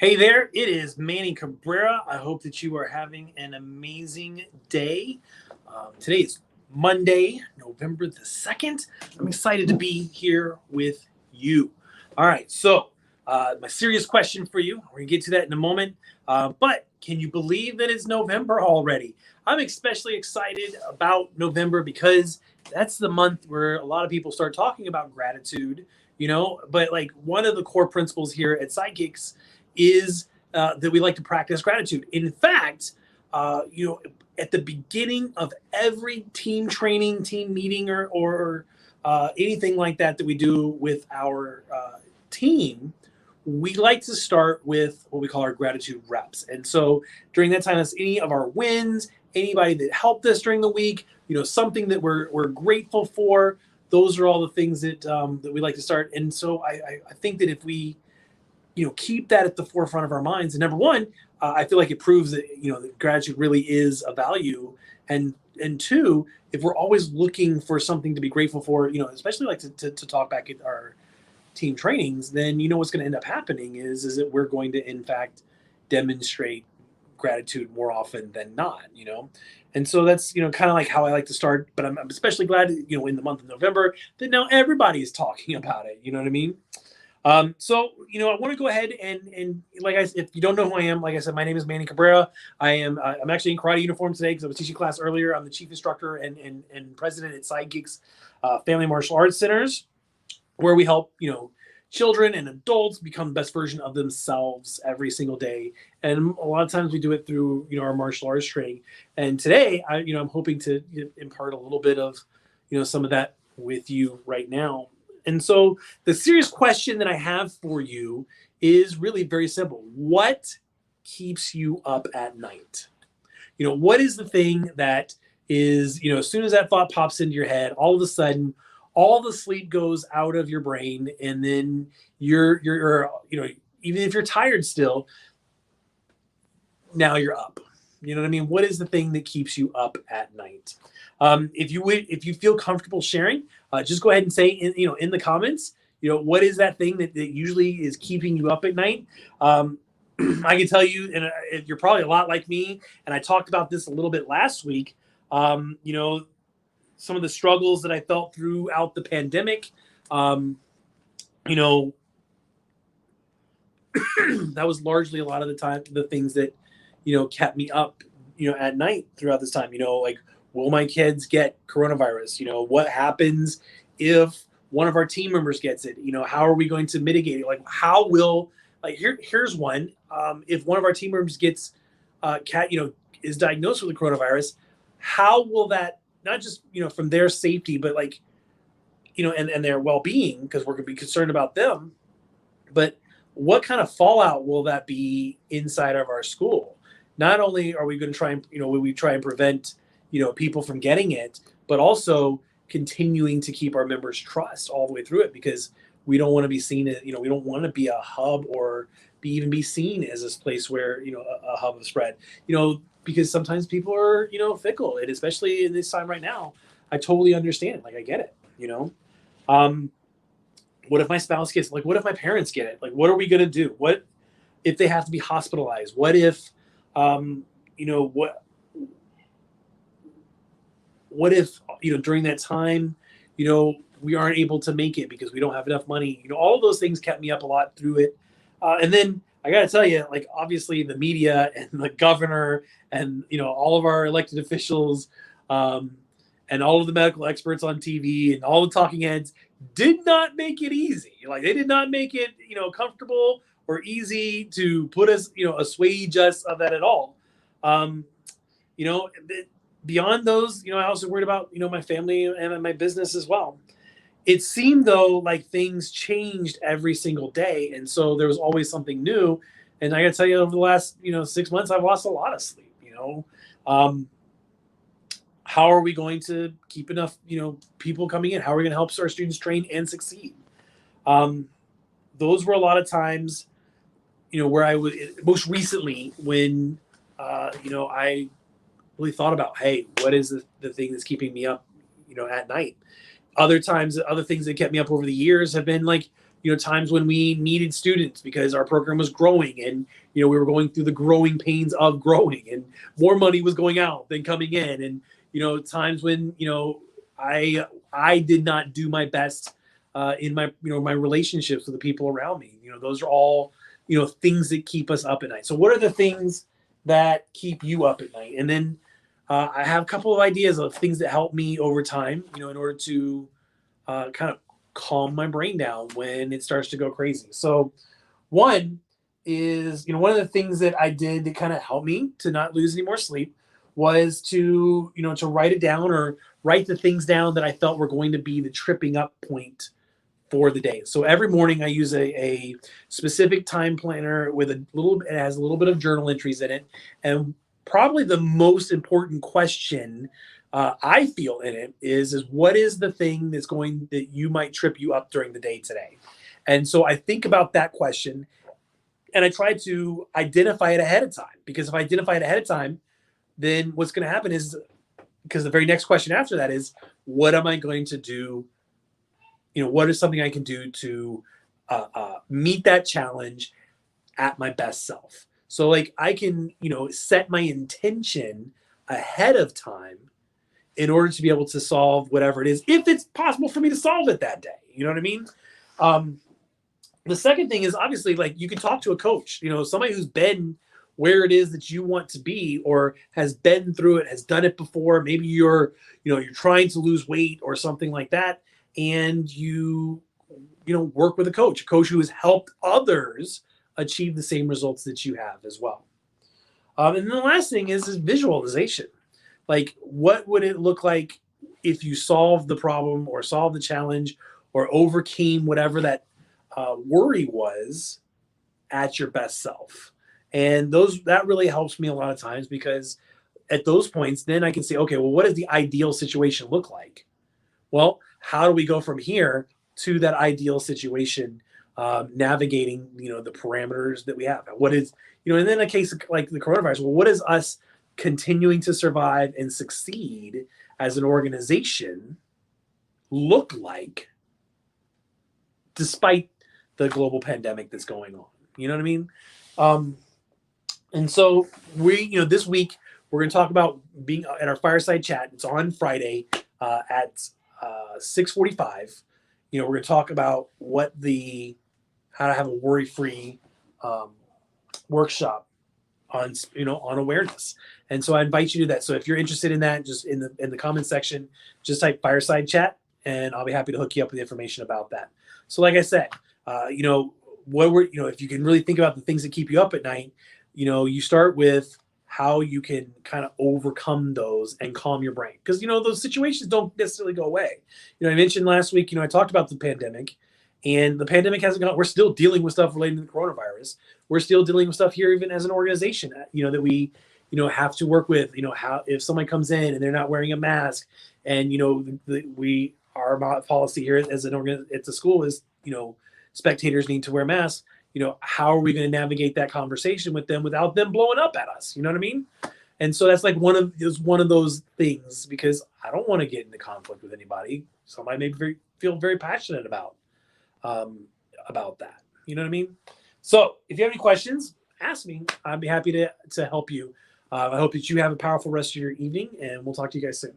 Hey there, it is Manny Cabrera. I hope that you are having an amazing day. Today is Monday, November the 2nd. I'm excited to be here with you. All right, so my serious question for you, we're going to get to that in a moment. But can you believe that it's November already? I'm especially excited about November because that's the month where a lot of people start talking about gratitude, but like one of the core principles here at Sidekicks is that we like to practice gratitude. In fact, at the beginning of every team training, team meeting, or anything like that we do with our team, we like to start with what we call our gratitude reps. And so during that time, that's any of our wins, anybody that helped us during the week, something that we're grateful for. Those are all the things that we like to start. And so I think that if we keep that at the forefront of our minds. And number one, I feel like it proves that, that gratitude really is a value. And two, if we're always looking for something to be grateful for, especially like to talk back at our team trainings, then what's going to end up happening is that we're going to, in fact, demonstrate gratitude more often than not, And so that's, kind of like how I like to start. But I'm especially glad, in the month of November that now everybody is talking about it. You know what I mean? So, I want to go ahead and if you don't know who I am, like I said, my name is Manny Cabrera. I'm actually in karate uniform today because I was teaching class earlier. I'm the chief instructor and president at Sidekicks Family Martial Arts Centers, where we help, children and adults become the best version of themselves every single day. And a lot of times we do it through, our martial arts training. And today, I'm hoping to impart a little bit of, some of that with you right now. And so the serious question that I have for you is really very simple. What keeps you up at night? What is the thing that is, as soon as that thought pops into your head, all of a sudden, all the sleep goes out of your brain, and then you're even if you're tired still, now you're up. You know what I mean? What is the thing that keeps you up at night? If you feel comfortable sharing, just go ahead and say in the comments, what is that thing that usually is keeping you up at night? I can tell you, and you're probably a lot like me, and I talked about this a little bit last week. Some of the struggles that I felt throughout the pandemic, that was largely a lot of the time the things that kept me up at night throughout this time. Like, will my kids get coronavirus? What happens if one of our team members gets it? How are we going to mitigate it? Like, how will, here's one. If one of our team members gets is diagnosed with the coronavirus, how will that, not just from their safety, but and their well-being, because we're going to be concerned about them, but what kind of fallout will that be inside of our school? Not only are we going to try and will we try and prevent people from getting it, but also continuing to keep our members' trust all the way through it, because we don't want to be seen as, we don't want to be a hub or even be seen as this place where, a hub of spread, because sometimes people are, fickle, and especially in this time right now, I totally understand. Like, I get it, what if my spouse gets, what if my parents get it? What are we going to do? What if they have to be hospitalized? What if, what if, during that time, we aren't able to make it because we don't have enough money? All of those things kept me up a lot through it. And then I got to tell you, obviously the media and the governor and, all of our elected officials and all of the medical experts on TV and all the talking heads did not make it easy. They did not make it, comfortable or easy to put us, assuage us of that at all. Beyond those, I also worried about, my family and my business as well. It seemed, though, like things changed every single day. And so there was always something new. And I got to tell you, over the last, 6 months, I've lost a lot of sleep, How are we going to keep enough, people coming in? How are we going to help our students train and succeed? Those were a lot of times, where I was most recently when, I really thought about, hey, what is the thing that's keeping me up, at night? Other times, other things that kept me up over the years have been times when we needed students because our program was growing and, we were going through the growing pains of growing and more money was going out than coming in. And, times when, I did not do my best in my, my relationships with the people around me. Those are all, things that keep us up at night. So what are the things that keep you up at night? And then I have a couple of ideas of things that help me over time, in order to kind of calm my brain down when it starts to go crazy. So one is, one of the things that I did to kind of help me to not lose any more sleep was to, to write it down or write the things down that I felt were going to be the tripping up point for the day. So every morning I use a specific time planner with it has a little bit of journal entries in it. And probably the most important question I feel in it is what is the thing that you might trip you up during the day today? And so I think about that question and I try to identify it ahead of time, because if I identify it ahead of time, then what's going to happen is, because the very next question after that is, what am I going to do? What is something I can do to meet that challenge at my best self? So like I can, set my intention ahead of time in order to be able to solve whatever it is, if it's possible for me to solve it that day. You know what I mean? The second thing is obviously like you can talk to a coach, somebody who's been where it is that you want to be or has been through it, has done it before. Maybe you're trying to lose weight or something like that. And you work with a coach who has helped others achieve the same results that you have as well. And then the last thing is visualization. Like, what would it look like if you solved the problem or solved the challenge or overcame whatever that worry was at your best self? And that really helps me a lot of times, because at those points, then I can say, okay, well, what does the ideal situation look like? Well, how do we go from here to that ideal situation, navigating, the parameters that we have? What is, and then in a case like the coronavirus, well, what is us continuing to survive and succeed as an organization look like despite the global pandemic that's going on? You know what I mean? And so this week we're going to talk about being at our fireside chat. It's on Friday at 6:45. We're going to talk about how to have a worry-free workshop on awareness. And so I invite you to that. So if you're interested in that, just in the comment section, just type fireside chat and I'll be happy to hook you up with information about that. So like I said, if you can really think about the things that keep you up at night, you start with how you can kind of overcome those and calm your brain. Because, those situations don't necessarily go away. I mentioned last week, I talked about the pandemic, and the pandemic hasn't gone. We're still dealing with stuff related to the coronavirus. We're still dealing with stuff here, even as an organization, that we, have to work with, how, if somebody comes in and they're not wearing a mask, and, our policy here as at the school is, spectators need to wear masks. How are we going to navigate that conversation with them without them blowing up at us? You know what I mean? And so that's like one of those things, because I don't want to get into conflict with anybody. Somebody may feel very passionate about that. You know what I mean? So if you have any questions, ask me. I'd be happy to help you. I hope that you have a powerful rest of your evening, and we'll talk to you guys soon.